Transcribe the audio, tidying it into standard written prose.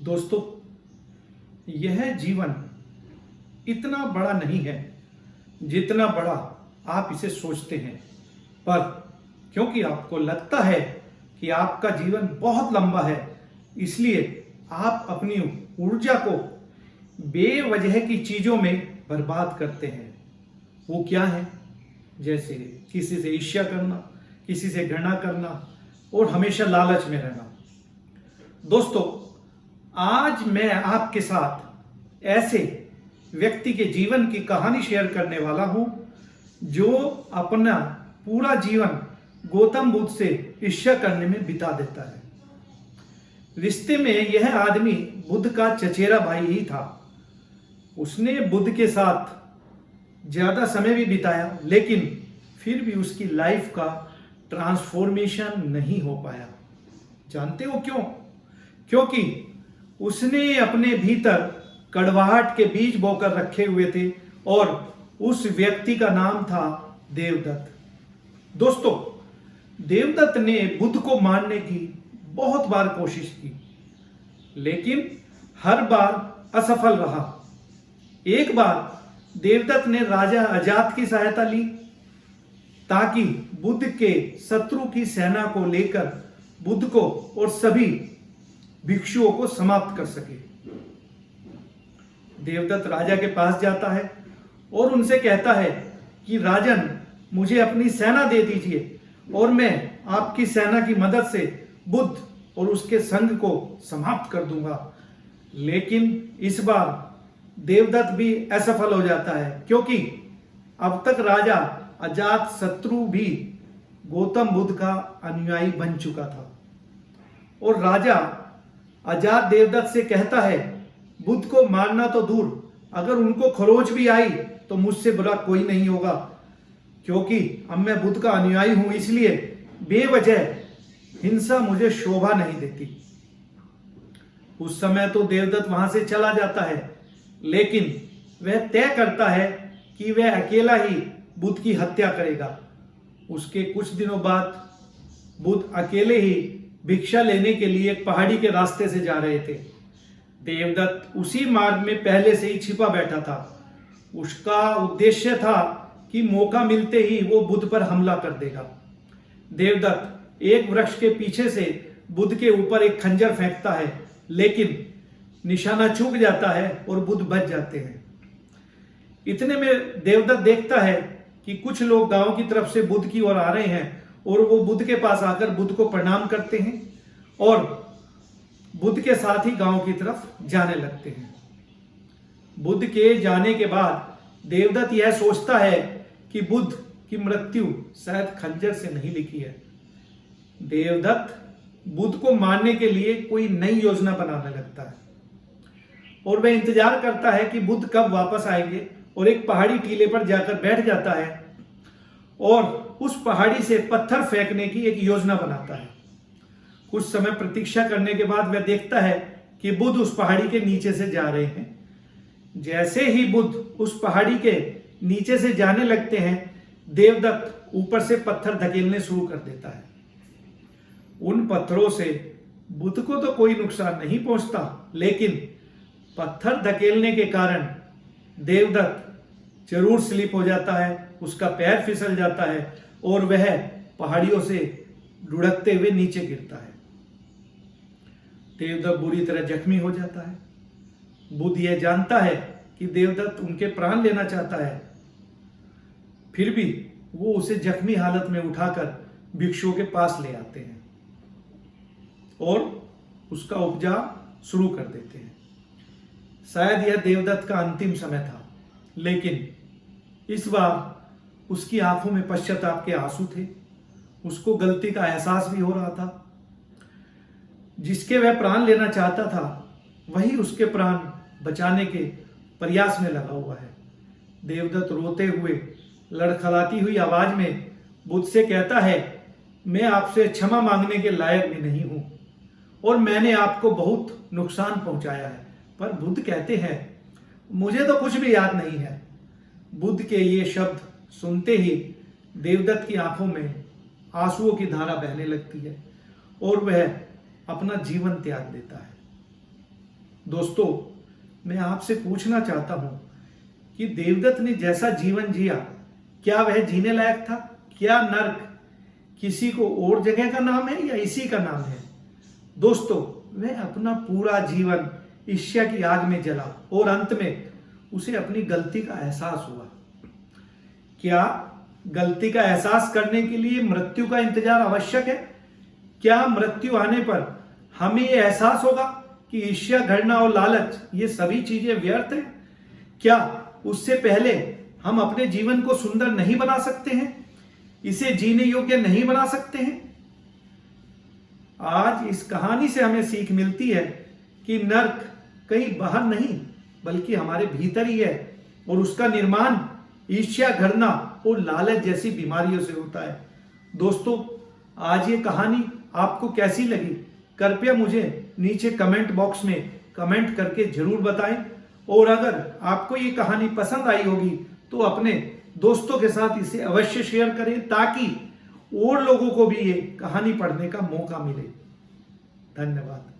दोस्तों, यह जीवन इतना बड़ा नहीं है जितना बड़ा आप इसे सोचते हैं। पर क्योंकि आपको लगता है कि आपका जीवन बहुत लंबा है, इसलिए आप अपनी ऊर्जा को बेवजह की चीजों में बर्बाद करते हैं। वो क्या है? जैसे किसी से ईर्ष्या करना, किसी से घृणा करना और हमेशा लालच में रहना। दोस्तों, आज मैं आपके साथ ऐसे व्यक्ति के जीवन की कहानी शेयर करने वाला हूं जो अपना पूरा जीवन गौतम बुद्ध से ईर्ष्या करने में बिता देता है। रिश्ते में यह आदमी बुद्ध का चचेरा भाई ही था। उसने बुद्ध के साथ ज्यादा समय भी बिताया, लेकिन फिर भी उसकी लाइफ का ट्रांसफॉर्मेशन नहीं हो पाया। जानते हो क्यों? क्योंकि उसने अपने भीतर कड़वाहट के बीज बोकर रखे हुए थे और उस व्यक्ति का नाम था देवदत्त। दोस्तों, देवदत्त ने बुद्ध को मारने की बहुत बार कोशिश की, लेकिन हर बार असफल रहा। एक बार देवदत्त ने राजा अजात की सहायता ली ताकि बुद्ध के शत्रु की सेना को लेकर बुद्ध को और सभी भिक्षुओं को समाप्त कर सके। देवदत्त राजा के पास जाता है और उनसे कहता है कि राजन, मुझे अपनी सेना दे दीजिए और मैं आपकी सेना की मदद से बुद्ध और उसके संघ को समाप्त कर दूंगा। लेकिन इस बार देवदत्त भी असफल हो जाता है, क्योंकि अब तक राजा अजात शत्रु भी गौतम बुद्ध का अनुयायी बन चुका था। और राजा अजात देवदत्त से कहता है, बुद्ध को मारना तो दूर, अगर उनको खरोच भी आई तो मुझसे बुरा कोई नहीं होगा, क्योंकि अब मैं बुद्ध का अनुयायी हूं, इसलिए बेवजह हिंसा मुझे शोभा नहीं देती। उस समय तो देवदत्त वहां से चला जाता है, लेकिन वह तय करता है कि वह अकेला ही बुद्ध की हत्या करेगा। उसके कुछ दिनों बाद बुद्ध अकेले ही भिक्षा लेने के लिए एक पहाड़ी के रास्ते से जा रहे थे। देवदत्त उसी मार्ग में पहले से ही छिपा बैठा था। उसका उद्देश्य था कि मौका मिलते ही वो बुद्ध पर हमला कर देगा। देवदत्त एक वृक्ष के पीछे से बुद्ध के ऊपर एक खंजर फेंकता है, लेकिन निशाना चूक जाता है और बुद्ध बच जाते हैं। इतने में देवदत्त देखता है कि कुछ लोग गांव की तरफ से बुद्ध की ओर आ रहे हैं और वो बुद्ध के पास आकर बुद्ध को प्रणाम करते हैं और बुद्ध के साथ ही गांव की तरफ जाने लगते हैं। बुद्ध के जाने के बाद देवदत्त यह सोचता है कि बुद्ध की मृत्यु शायद खंजर से नहीं लिखी है। देवदत्त बुद्ध को मारने के लिए कोई नई योजना बनाने लगता है और वह इंतजार करता है कि बुद्ध कब वापस आएंगे, और एक पहाड़ी टीले पर जाकर बैठ जाता है और उस पहाड़ी से पत्थर फेंकने की एक योजना बनाता है। कुछ समय प्रतीक्षा करने के बाद वह देखता है कि बुद्ध उस पहाड़ी के नीचे से जा रहे हैं। जैसे ही बुद्ध उस पहाड़ी के नीचे से जाने लगते हैं, देवदत्त ऊपर से पत्थर धकेलने शुरू कर देता है। उन पत्थरों से बुद्ध को तो कोई नुकसान नहीं पहुंचता, लेकिन पत्थर धकेलने के कारण देवदत्त जरूर स्लिप हो जाता है, उसका पैर फिसल जाता है और वह पहाड़ियों से लुढ़कते हुए नीचे गिरता है। देवदत्त बुरी तरह जख्मी हो जाता है। बुद्ध यह जानता है कि देवदत्त उनके प्राण लेना चाहता है, फिर भी वो उसे जख्मी हालत में उठाकर भिक्षुओं के पास ले आते हैं और उसका उपचार शुरू कर देते हैं। शायद यह देवदत्त का अंतिम समय था, लेकिन इस बार उसकी आंखों में पश्चाताप के आंसू थे। उसको गलती का एहसास भी हो रहा था। जिसके वह प्राण लेना चाहता था, वही उसके प्राण बचाने के प्रयास में लगा हुआ है। देवदत्त रोते हुए, लड़खड़ाती हुई आवाज में बुद्ध से कहता है, मैं आपसे क्षमा मांगने के लायक भी नहीं हूं और मैंने आपको बहुत नुकसान पहुंचाया है। पर बुद्ध कहते हैं, मुझे तो कुछ भी याद नहीं है। बुद्ध के ये शब्द सुनते ही देवदत्त की आंखों में आंसुओं की धारा बहने लगती है और वह अपना जीवन त्याग देता है। दोस्तों, मैं आपसे पूछना चाहता हूं कि देवदत्त ने जैसा जीवन जिया, क्या वह जीने लायक था? क्या नर्क किसी को और जगह का नाम है या इसी का नाम है? दोस्तों, वह अपना पूरा जीवन ईर्ष्या की आग में जला और अंत में उसे अपनी गलती का एहसास हुआ। क्या गलती का एहसास करने के लिए मृत्यु का इंतजार आवश्यक है? क्या मृत्यु आने पर हमें यह एहसास होगा कि ईर्ष्या, घृणा और लालच ये सभी चीजें व्यर्थ हैं? क्या उससे पहले हम अपने जीवन को सुंदर नहीं बना सकते हैं? इसे जीने योग्य नहीं बना सकते हैं? आज इस कहानी से हमें सीख मिलती है कि नर्क कहीं बाहर नहीं बल्कि हमारे भीतर ही है और उसका निर्माण ईर्ष्या, घृणा और लालच जैसी बीमारियों से होता है। दोस्तों, आज ये कहानी आपको कैसी लगी? कृपया मुझे नीचे कमेंट बॉक्स में कमेंट करके जरूर बताएं और अगर आपको ये कहानी पसंद आई होगी तो अपने दोस्तों के साथ इसे अवश्य शेयर करें ताकि और लोगों को भी ये कहानी पढ़ने का मौका मिले। धन्यवाद।